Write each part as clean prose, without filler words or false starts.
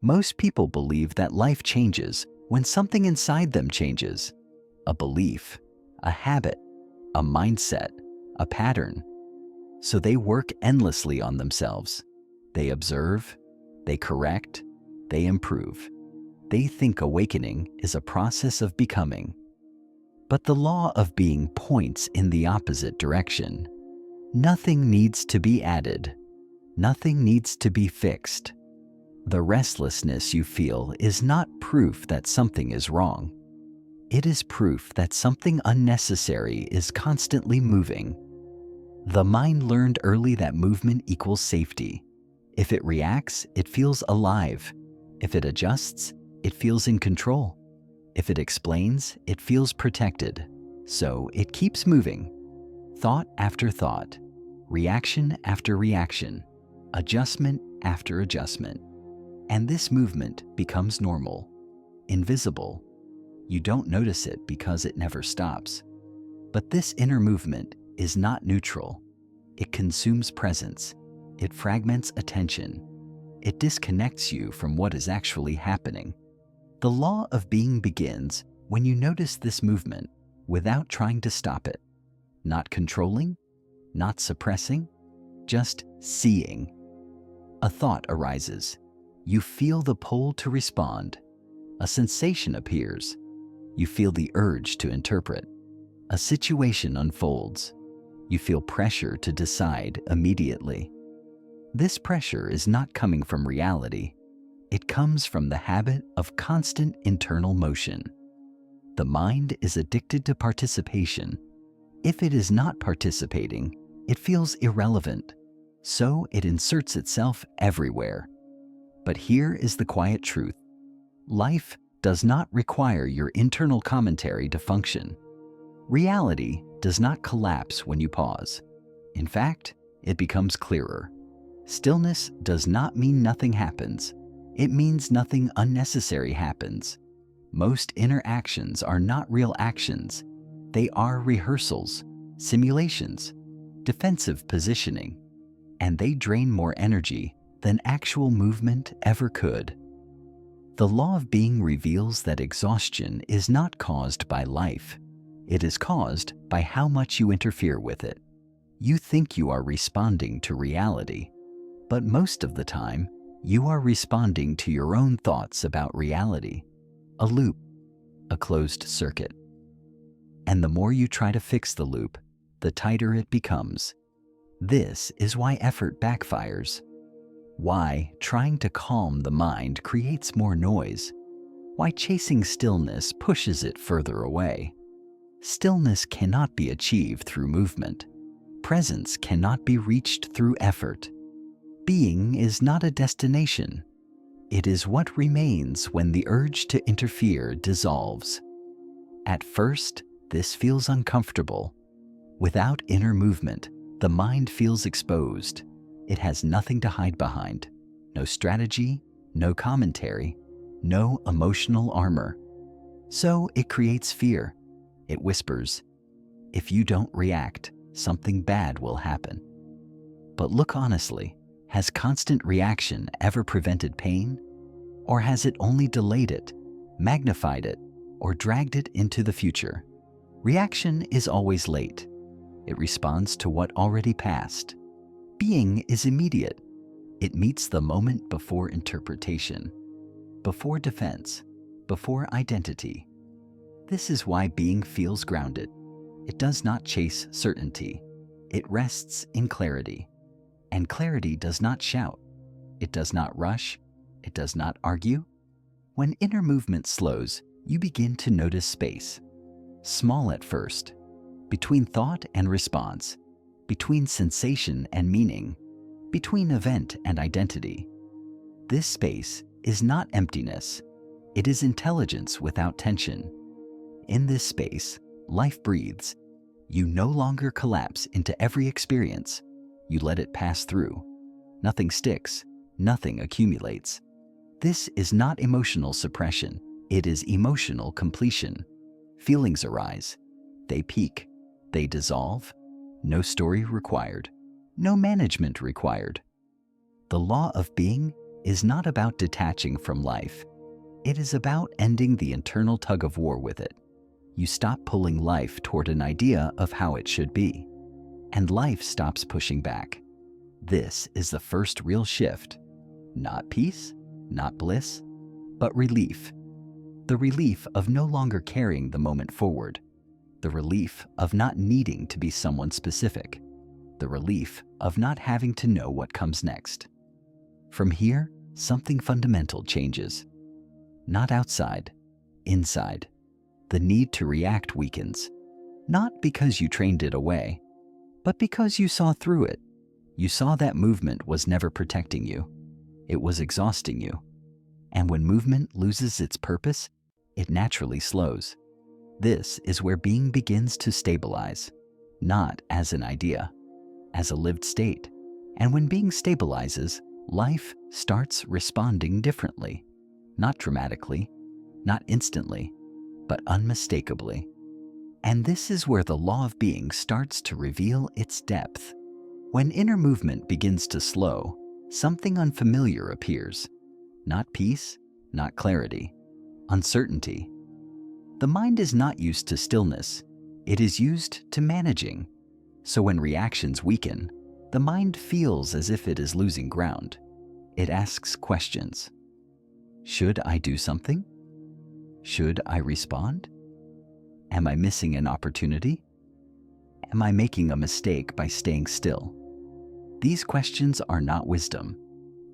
Most people believe that life changes when something inside them changes. A belief, a habit, a mindset, a pattern. So they work endlessly on themselves. They observe, they correct, they improve. They think awakening is a process of becoming. But the law of being points in the opposite direction. Nothing needs to be added. Nothing needs to be fixed. The restlessness you feel is not proof that something is wrong. It is proof that something unnecessary is constantly moving. The mind learned early that movement equals safety. If it reacts, it feels alive. If it adjusts, it feels in control. If it explains, it feels protected. So it keeps moving. Thought after thought, reaction after reaction, adjustment after adjustment. And this movement becomes normal, invisible. You don't notice it because it never stops. But this inner movement is not neutral. It consumes presence. It fragments attention. It disconnects you from what is actually happening. The law of being begins when you notice this movement without trying to stop it. Not controlling, not suppressing, just seeing. A thought arises. You feel the pull to respond. A sensation appears. You feel the urge to interpret. A situation unfolds. You feel pressure to decide immediately. This pressure is not coming from reality. It comes from the habit of constant internal motion. The mind is addicted to participation. If it is not participating, it feels irrelevant. So it inserts itself everywhere. But here is the quiet truth. Life does not require your internal commentary to function. Reality does not collapse when you pause. In fact, it becomes clearer. Stillness does not mean nothing happens. It means nothing unnecessary happens. Most interactions are not real actions. They are rehearsals, simulations, defensive positioning, and they drain more energy than actual movement ever could. The law of being reveals that exhaustion is not caused by life. It is caused by how much you interfere with it. You think you are responding to reality, but most of the time, you are responding to your own thoughts about reality. A loop, a closed circuit. And the more you try to fix the loop, the tighter it becomes. This is why effort backfires. Why trying to calm the mind creates more noise. Why chasing stillness pushes it further away. Stillness cannot be achieved through movement. Presence cannot be reached through effort. Being is not a destination. It is what remains when the urge to interfere dissolves. At first, this feels uncomfortable. Without inner movement, the mind feels exposed. It has nothing to hide behind. No strategy, no commentary, no emotional armor. So it creates fear. It whispers, if you don't react, something bad will happen. But look honestly, has constant reaction ever prevented pain? Or has it only delayed it, magnified it, or dragged it into the future? Reaction is always late. It responds to what already passed. Being is immediate. It meets the moment before interpretation, before defense, before identity. This is why being feels grounded. It does not chase certainty. It rests in clarity. And clarity does not shout. It does not rush. It does not argue. When inner movement slows, you begin to notice space. Small at first, between thought and response, between sensation and meaning, between event and identity. This space is not emptiness. It is intelligence without tension. In this space, life breathes. You no longer collapse into every experience. You let it pass through. Nothing sticks. Nothing accumulates. This is not emotional suppression. It is emotional completion. Feelings arise. They peak. They dissolve. No story required. No management required. The law of being is not about detaching from life. It is about ending the internal tug of war with it. You stop pulling life toward an idea of how it should be, and life stops pushing back. This is the first real shift. Not peace, not bliss, but relief. The relief of no longer carrying the moment forward. The relief of not needing to be someone specific. The relief of not having to know what comes next. From here, something fundamental changes. Not outside, inside. The need to react weakens. Not because you trained it away, but because you saw through it. You saw that movement was never protecting you. It was exhausting you. And when movement loses its purpose, it naturally slows. This is where being begins to stabilize, not as an idea, as a lived state. And when being stabilizes, life starts responding differently. Not dramatically, not instantly, but unmistakably. And this is where the law of being starts to reveal its depth. When inner movement begins to slow, something unfamiliar appears. Not peace, not clarity, uncertainty. The mind is not used to stillness. It is used to managing. So when reactions weaken, the mind feels as if it is losing ground. It asks questions. Should I do something? Should I respond? Am I missing an opportunity? Am I making a mistake by staying still? These questions are not wisdom.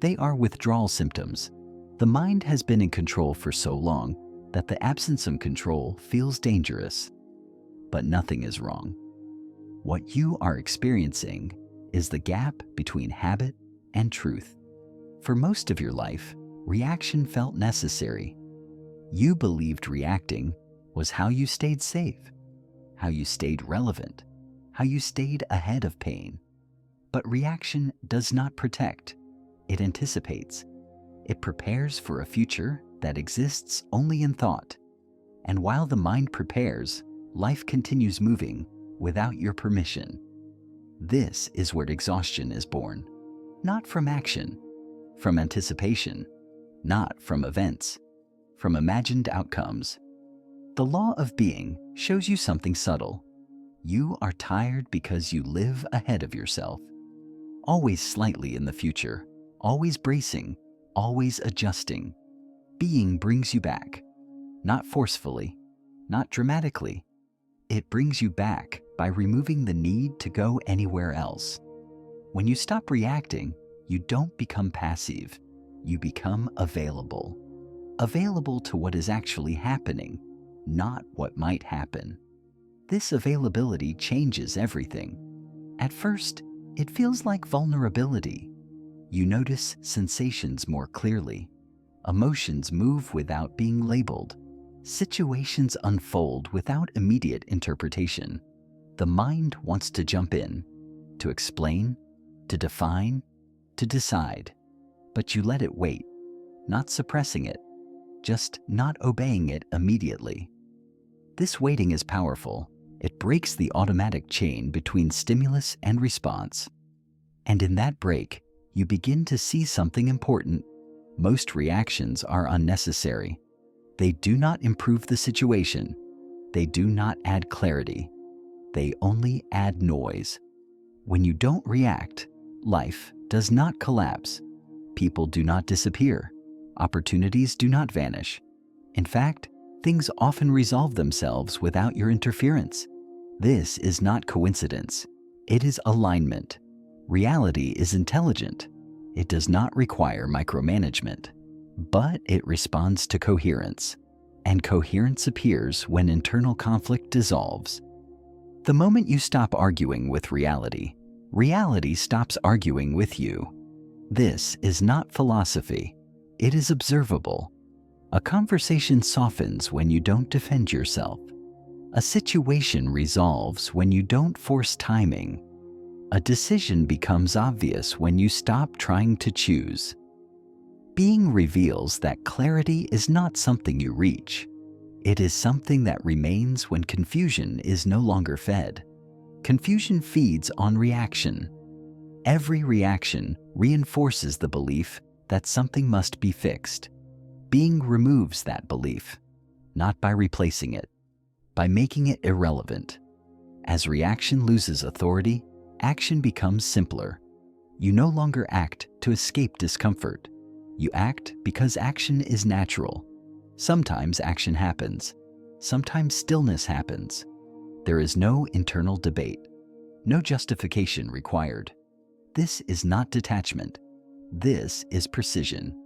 They are withdrawal symptoms. The mind has been in control for so long that the absence of control feels dangerous. But nothing is wrong. What you are experiencing is the gap between habit and truth. For most of your life, reaction felt necessary. You believed reacting was how you stayed safe, how you stayed relevant, how you stayed ahead of pain. But reaction does not protect. It anticipates. It prepares for a future that exists only in thought. And while the mind prepares, life continues moving without your permission. This is where exhaustion is born. Not from action, from anticipation, not from events, from imagined outcomes. The law of being shows you something subtle. You are tired because you live ahead of yourself, always slightly in the future, always bracing, always adjusting. Being brings you back, not forcefully, not dramatically. It brings you back by removing the need to go anywhere else. When you stop reacting, you don't become passive. You become available. Available to what is actually happening, not what might happen. This availability changes everything. At first, it feels like vulnerability. You notice sensations more clearly. Emotions move without being labeled. Situations unfold without immediate interpretation. The mind wants to jump in, to explain, to define, to decide. But you let it wait, not suppressing it, just not obeying it immediately. This waiting is powerful. It breaks the automatic chain between stimulus and response. And in that break, you begin to see something important. Most reactions are unnecessary. They do not improve the situation. They do not add clarity. They only add noise. When you don't react, life does not collapse. People do not disappear. Opportunities do not vanish. In fact, things often resolve themselves without your interference. This is not coincidence. It is alignment. Reality is intelligent. It does not require micromanagement, but it responds to coherence. And coherence appears when internal conflict dissolves. The moment you stop arguing with reality, reality stops arguing with you. This is not philosophy. It is observable. A conversation softens when you don't defend yourself. A situation resolves when you don't force timing. A decision becomes obvious when you stop trying to choose. Being reveals that clarity is not something you reach. It is something that remains when confusion is no longer fed. Confusion feeds on reaction. Every reaction reinforces the belief that something must be fixed. Being removes that belief, not by replacing it, by making it irrelevant. As reaction loses authority, action becomes simpler. You no longer act to escape discomfort. You act because action is natural. Sometimes action happens. Sometimes stillness happens. There is no internal debate, no justification required. This is not detachment. This is precision.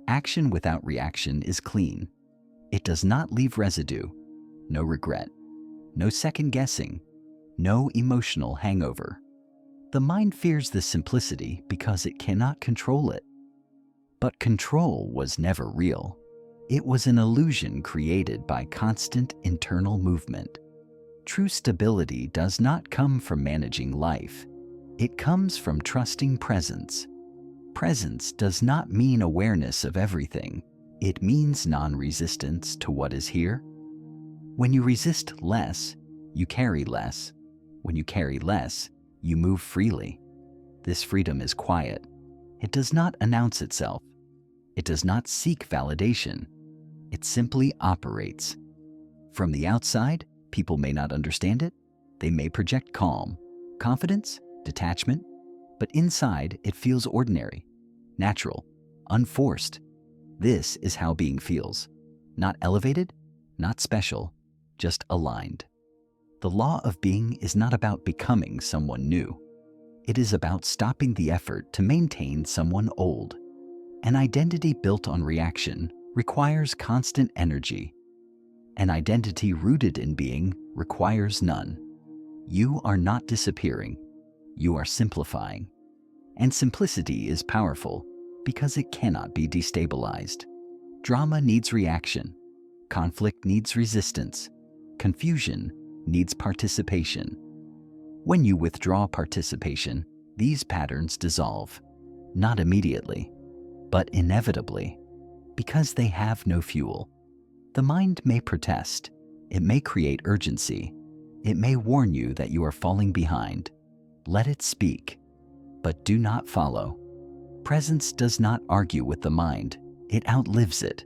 Action without reaction is clean. It does not leave residue, no regret, no second guessing, no emotional hangover. The mind fears this simplicity because it cannot control it. But control was never real. It was an illusion created by constant internal movement. True stability does not come from managing life. It comes from trusting presence. Presence does not mean awareness of everything. It means non-resistance to what is here. When you resist less, you carry less. When you carry less, you move freely. This freedom is quiet. It does not announce itself. It does not seek validation. It simply operates. From the outside, people may not understand it. They may project calm, confidence, detachment, but inside it feels ordinary, natural, unforced. This is how being feels. Not elevated, not special, just aligned. The law of being is not about becoming someone new. It is about stopping the effort to maintain someone old. An identity built on reaction requires constant energy. An identity rooted in being requires none. You are not disappearing. You are simplifying. And simplicity is powerful because it cannot be destabilized. Drama needs reaction. Conflict needs resistance. Confusion needs participation. When you withdraw participation, these patterns dissolve, not immediately, but inevitably, because they have no fuel. The mind may protest. It may create urgency. It may warn you that you are falling behind. Let it speak, but do not follow. Presence does not argue with the mind. It outlives it.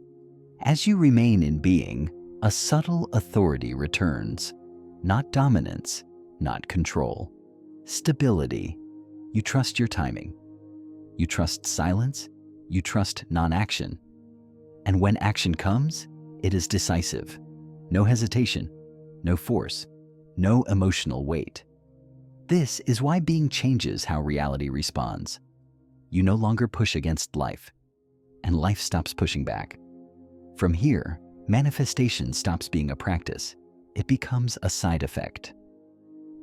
As you remain in being, a subtle authority returns. Not dominance, not control. Stability. You trust your timing. You trust silence. You trust non-action. And when action comes, it is decisive. No hesitation, no force, no emotional weight. This is why being changes how reality responds. You no longer push against life, and life stops pushing back. From here, manifestation stops being a practice. It becomes a side effect.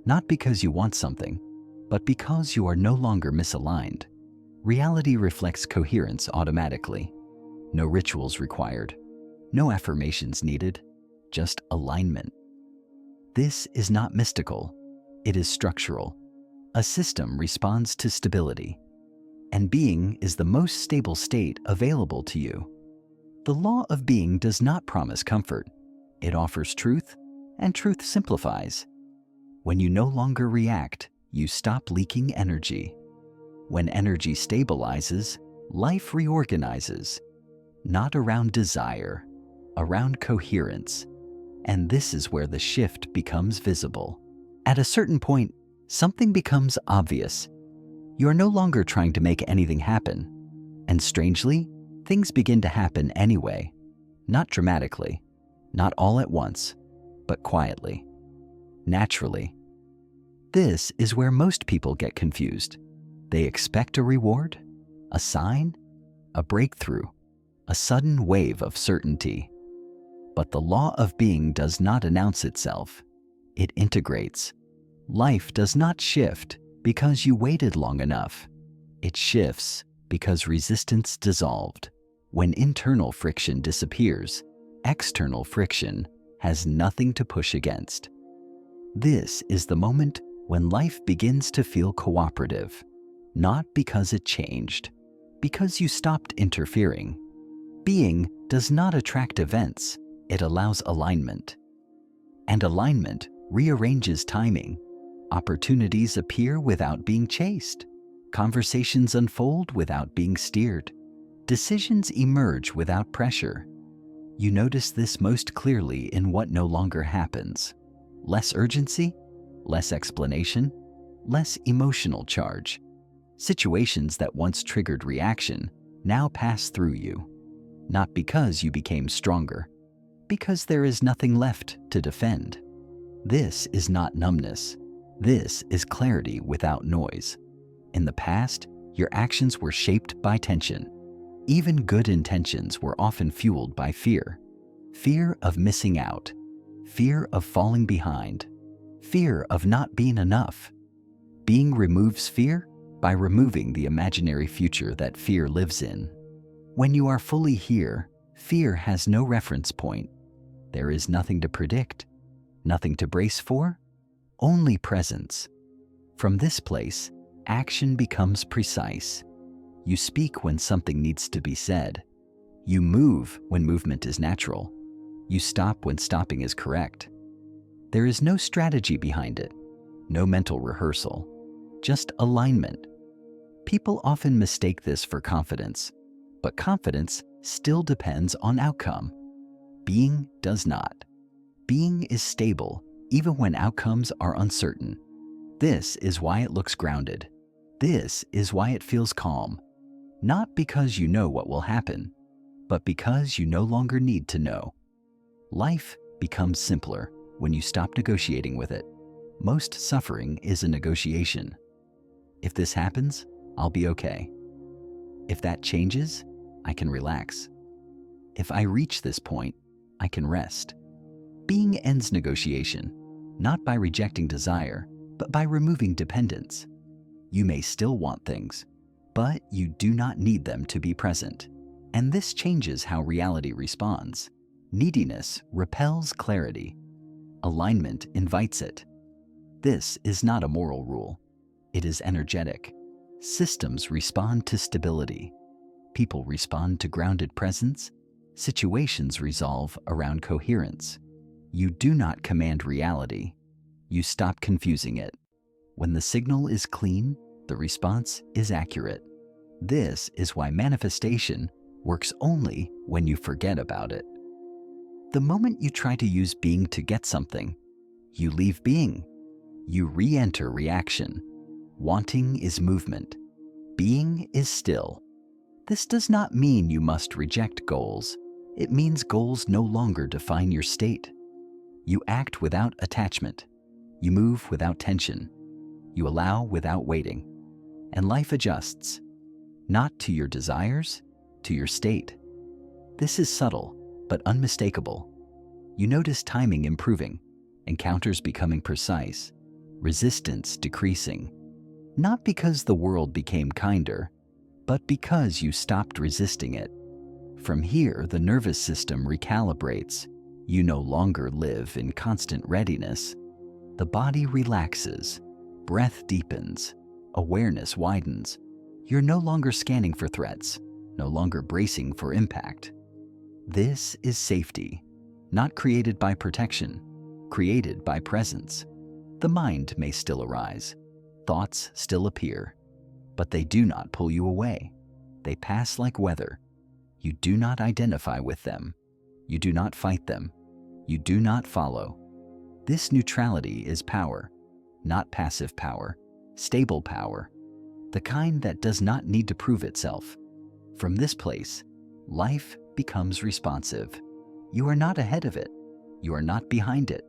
Not because you want something, but because you are no longer misaligned. Reality reflects coherence automatically. No rituals required. No affirmations needed. Just alignment. This is not mystical. It is structural. A system responds to stability. And being is the most stable state available to you. The law of being does not promise comfort. It offers truth, and truth simplifies. When you no longer react, you stop leaking energy. When energy stabilizes, life reorganizes. Not around desire, around coherence. And this is where the shift becomes visible. At a certain point, something becomes obvious. You are no longer trying to make anything happen. And strangely, things begin to happen anyway. Not dramatically, not all at once, but quietly, naturally. This is where most people get confused. They expect a reward, a sign, a breakthrough, a sudden wave of certainty. But the law of being does not announce itself. It integrates. Life does not shift because you waited long enough. It shifts because resistance dissolved. When internal friction disappears, external friction has nothing to push against. This is the moment when life begins to feel cooperative, not because it changed, because you stopped interfering. Being does not attract events, it allows alignment. And alignment rearranges timing. Opportunities appear without being chased. Conversations unfold without being steered. Decisions emerge without pressure. You notice this most clearly in what no longer happens. Less urgency, less explanation, less emotional charge. Situations that once triggered reaction now pass through you. Not because you became stronger, because there is nothing left to defend. This is not numbness. This is clarity without noise. In the past, your actions were shaped by tension. Even good intentions were often fueled by fear. Fear of missing out. Fear of falling behind. Fear of not being enough. Being removes fear by removing the imaginary future that fear lives in. When you are fully here, fear has no reference point. There is nothing to predict, nothing to brace for, only presence. From this place, action becomes precise. You speak when something needs to be said. You move when movement is natural. You stop when stopping is correct. There is no strategy behind it, no mental rehearsal, just alignment. People often mistake this for confidence, but confidence still depends on outcome. Being does not. Being is stable, even when outcomes are uncertain. This is why it looks grounded. This is why it feels calm. Not because you know what will happen, but because you no longer need to know. Life becomes simpler when you stop negotiating with it. Most suffering is a negotiation. If this happens, I'll be okay. If that changes, I can relax. If I reach this point, I can rest. Being ends negotiation, not by rejecting desire, but by removing dependence. You may still want things, but you do not need them to be present. And this changes how reality responds. Neediness repels clarity. Alignment invites it. This is not a moral rule. It is energetic. Systems respond to stability. People respond to grounded presence. Situations resolve around coherence. You do not command reality. You stop confusing it. When the signal is clean, the response is accurate. This is why manifestation works only when you forget about it. The moment you try to use being to get something, you leave being. You re-enter reaction. Wanting is movement. Being is still. This does not mean you must reject goals. It means goals no longer define your state. You act without attachment. You move without tension. You allow without waiting. And life adjusts, not to your desires, to your state. This is subtle, but unmistakable. You notice timing improving, encounters becoming precise, resistance decreasing. Not because the world became kinder, but because you stopped resisting it. From here, the nervous system recalibrates. You no longer live in constant readiness. The body relaxes, breath deepens, awareness widens. You're no longer scanning for threats, no longer bracing for impact. This is safety, not created by protection, created by presence. The mind may still arise, thoughts still appear, but they do not pull you away. They pass like weather. You do not identify with them. You do not fight them. You do not follow. This neutrality is power, not passive power, stable power, the kind that does not need to prove itself. From this place, life becomes responsive. You are not ahead of it. You are not behind it.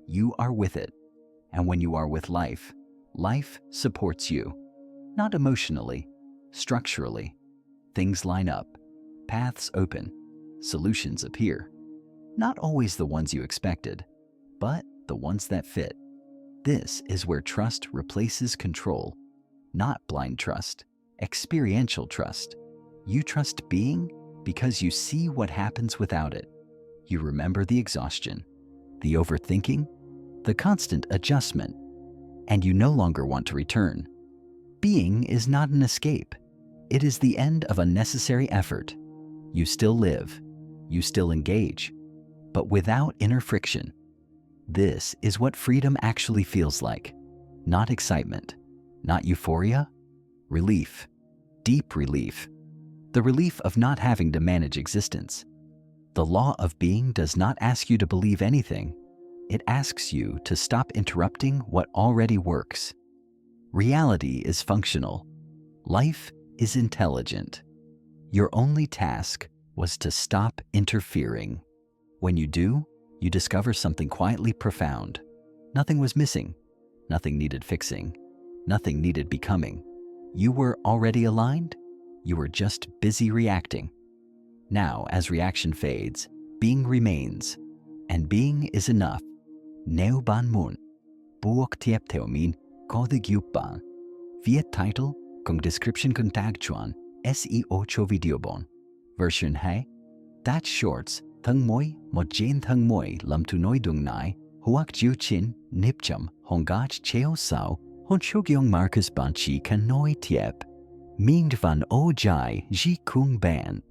You are with it. And when you are with life, life supports you. Not emotionally, structurally. Things line up, paths open, solutions appear. Not always the ones you expected, but the ones that fit. This is where trust replaces control. Not blind trust, experiential trust. You trust being because you see what happens without it. You remember the exhaustion, the overthinking, the constant adjustment, and you no longer want to return. Being is not an escape. It is the end of unnecessary effort. You still live, you still engage, but without inner friction. This is what freedom actually feels like. Not excitement, not euphoria, relief, deep relief. the relief of not having to manage existence. The law of being does not ask you to believe anything. It asks you to stop interrupting what already works. Reality is functional. Life is intelligent. Your only task was to stop interfering. When you do, you discover something quietly profound. Nothing was missing. Nothing needed fixing. Nothing needed becoming. You were already aligned. You were just busy reacting. Now, as reaction fades, being remains. And being is enough. Neo ban mun. Buok tiep teomin, ko the gyupan. Via title, kung description kung tag chuan, SEO cho video bon. Version hai. That shorts, thang moi, mo jen thang moi lam tu noi dung nai, huak jiu chin, nipcham, hongach cheo sao, hon chogyong Marcus banchi kan noi tiep. Ming van o jai ji kung ban.